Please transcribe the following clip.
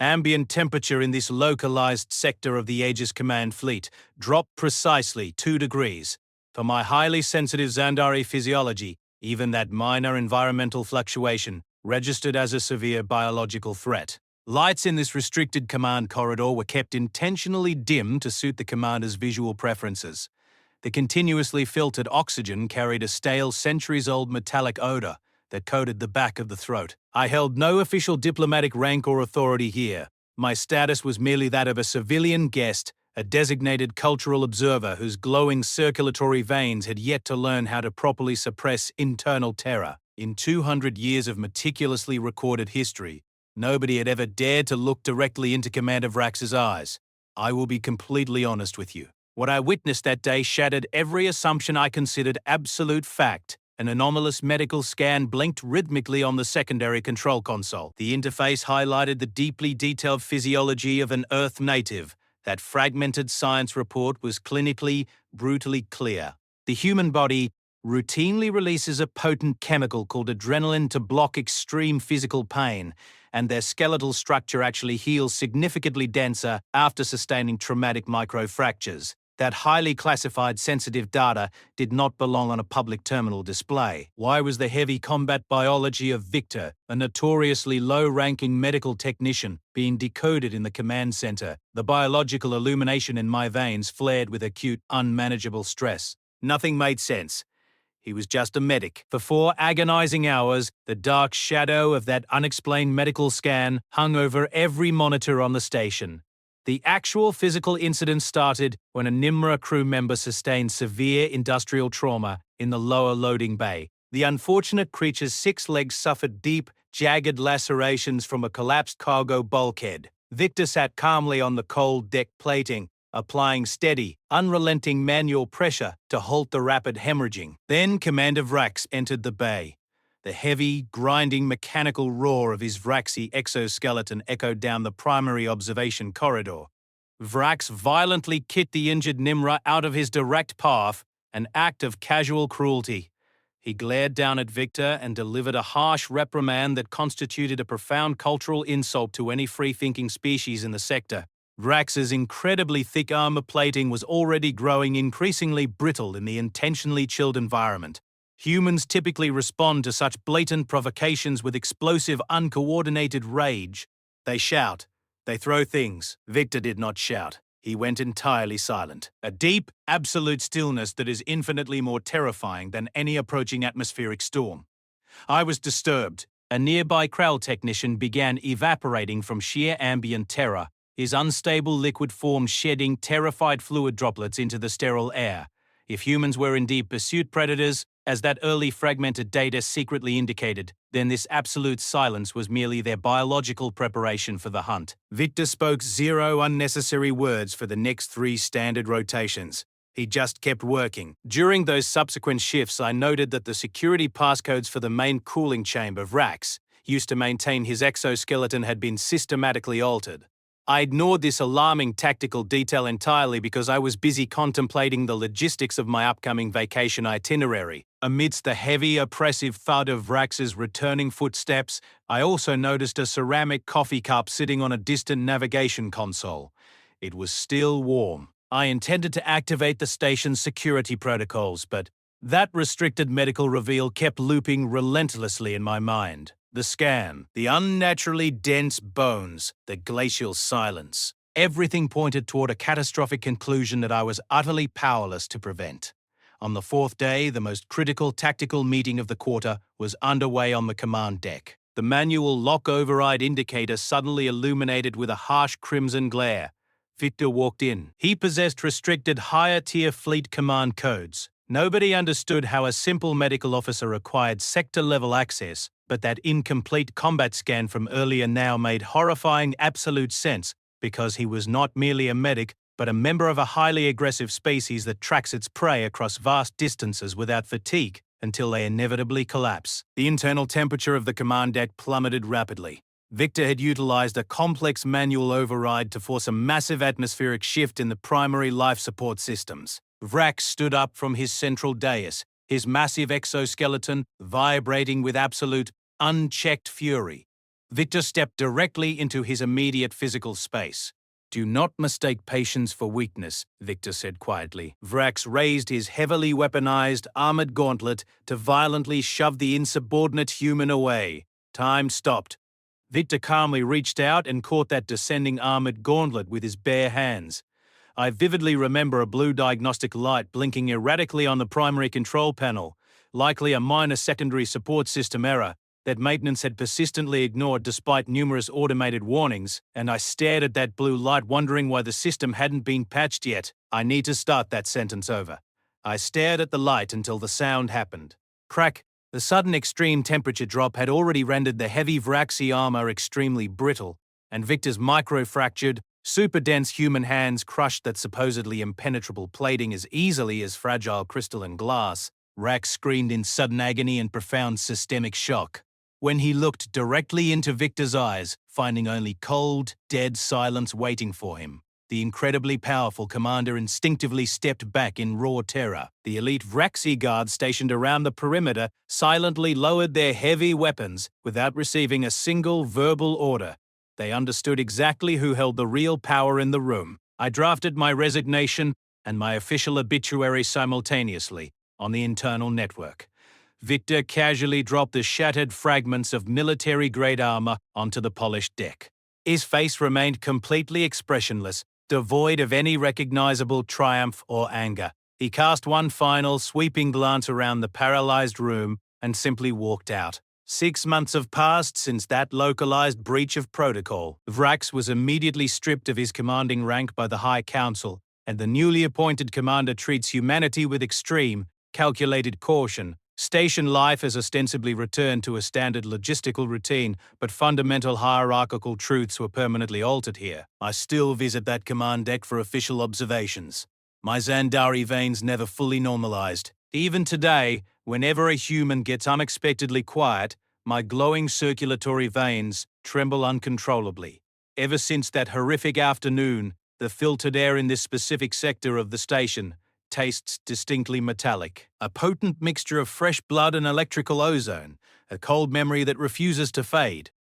Ambient temperature in this localized sector of the Aegis Command Fleet dropped precisely 2 degrees. For my highly sensitive Xandari physiology, even that minor environmental fluctuation registered as a severe biological threat. Lights in this restricted command corridor were kept intentionally dim to suit the commander's visual preferences. The continuously filtered oxygen carried a stale, centuries-old metallic odor that coated the back of the throat. I held no official diplomatic rank or authority here. My status was merely that of a civilian guest, a designated cultural observer whose glowing circulatory veins had yet to learn how to properly suppress internal terror. In 200 years of meticulously recorded history, nobody had ever dared to look directly into Commander Vrax's eyes. I will be completely honest with you. What I witnessed that day shattered every assumption I considered absolute fact. An anomalous medical scan blinked rhythmically on the secondary control console. The interface highlighted the deeply detailed physiology of an Earth native. That fragmented science report was clinically, brutally clear. The human body routinely releases a potent chemical called adrenaline to block extreme physical pain, and their skeletal structure actually heals significantly denser after sustaining traumatic microfractures. That highly classified sensitive data did not belong on a public terminal display. Why was the heavy combat biology of Victor, a notoriously low-ranking medical technician, being decoded in the command center? The biological illumination in my veins flared with acute, unmanageable stress. Nothing made sense. He was just a medic. For 4 agonizing hours, the dark shadow of that unexplained medical scan hung over every monitor on the station. The actual physical incident started when a Nimra crew member sustained severe industrial trauma in the lower loading bay. The unfortunate creature's 6 legs suffered deep, jagged lacerations from a collapsed cargo bulkhead. Victor sat calmly on the cold deck plating, applying steady, unrelenting manual pressure to halt the rapid hemorrhaging. Then Commander Vrax entered the bay. The heavy, grinding mechanical roar of his Vraxi exoskeleton echoed down the primary observation corridor. Vrax violently kicked the injured Nimra out of his direct path, an act of casual cruelty. He glared down at Victor and delivered a harsh reprimand that constituted a profound cultural insult to any free-thinking species in the sector. Vrax's incredibly thick armor plating was already growing increasingly brittle in the intentionally chilled environment. Humans typically respond to such blatant provocations with explosive, uncoordinated rage. They shout. They throw things. Victor did not shout. He went entirely silent. A deep, absolute stillness that is infinitely more terrifying than any approaching atmospheric storm. I was disturbed. A nearby Krell technician began evaporating from sheer ambient terror, his unstable liquid form shedding terrified fluid droplets into the sterile air. If humans were indeed pursuit predators, as that early fragmented data secretly indicated, then this absolute silence was merely their biological preparation for the hunt. Victor spoke 0 unnecessary words for the next 3 standard rotations. He just kept working. During those subsequent shifts, I noted that the security passcodes for the main cooling chamber, Vrax, used to maintain his exoskeleton had been systematically altered. I ignored this alarming tactical detail entirely because I was busy contemplating the logistics of my upcoming vacation itinerary. Amidst the heavy, oppressive thud of Vrax's returning footsteps, I also noticed a ceramic coffee cup sitting on a distant navigation console. It was still warm. I intended to activate the station's security protocols, but that restricted medical reveal kept looping relentlessly in my mind. The scan, the unnaturally dense bones, the glacial silence. Everything pointed toward a catastrophic conclusion that I was utterly powerless to prevent. On the 4th day, the most critical tactical meeting of the quarter was underway on the command deck. The manual lock override indicator suddenly illuminated with a harsh crimson glare. Victor walked in. He possessed restricted higher-tier fleet command codes. Nobody understood how a simple medical officer acquired sector-level access, but that incomplete combat scan from earlier now made horrifying absolute sense because he was not merely a medic, but a member of a highly aggressive species that tracks its prey across vast distances without fatigue until they inevitably collapse. The internal temperature of the command deck plummeted rapidly. Victor had utilized a complex manual override to force a massive atmospheric shift in the primary life support systems. Vrax stood up from his central dais, his massive exoskeleton vibrating with absolute, unchecked fury. Victor stepped directly into his immediate physical space. Do not mistake patience for weakness, Victor said quietly. Vrax raised his heavily weaponized, armored gauntlet to violently shove the insubordinate human away. Time stopped. Victor calmly reached out and caught that descending armored gauntlet with his bare hands. I vividly remember a blue diagnostic light blinking erratically on the primary control panel, likely a minor secondary support system error that maintenance had persistently ignored despite numerous automated warnings, and I stared at that blue light wondering why the system hadn't been patched yet. I need to start that sentence over. I stared at the light until the sound happened. Crack! The sudden extreme temperature drop had already rendered the heavy Vraxi armor extremely brittle, and Victor's micro-fractured, super-dense human hands crushed that supposedly impenetrable plating as easily as fragile crystalline glass. Vrax screamed in sudden agony and profound systemic shock. When he looked directly into Victor's eyes, finding only cold, dead silence waiting for him, the incredibly powerful commander instinctively stepped back in raw terror. The elite Vraxi guards stationed around the perimeter silently lowered their heavy weapons without receiving a single verbal order. They understood exactly who held the real power in the room. I drafted my resignation and my official obituary simultaneously on the internal network. Victor casually dropped the shattered fragments of military-grade armor onto the polished deck. His face remained completely expressionless, devoid of any recognizable triumph or anger. He cast one final, sweeping glance around the paralyzed room and simply walked out. 6 months have passed since that localized breach of protocol. Vrax was immediately stripped of his commanding rank by the High Council, and the newly appointed commander treats humanity with extreme, calculated caution. Station life has ostensibly returned to a standard logistical routine, but fundamental hierarchical truths were permanently altered here. I still visit that command deck for official observations. My Xandari veins never fully normalized. Even today, whenever a human gets unexpectedly quiet, my glowing circulatory veins tremble uncontrollably. Ever since that horrific afternoon, the filtered air in this specific sector of the station tastes distinctly metallic, a potent mixture of fresh blood and electrical ozone, a cold memory that refuses to fade.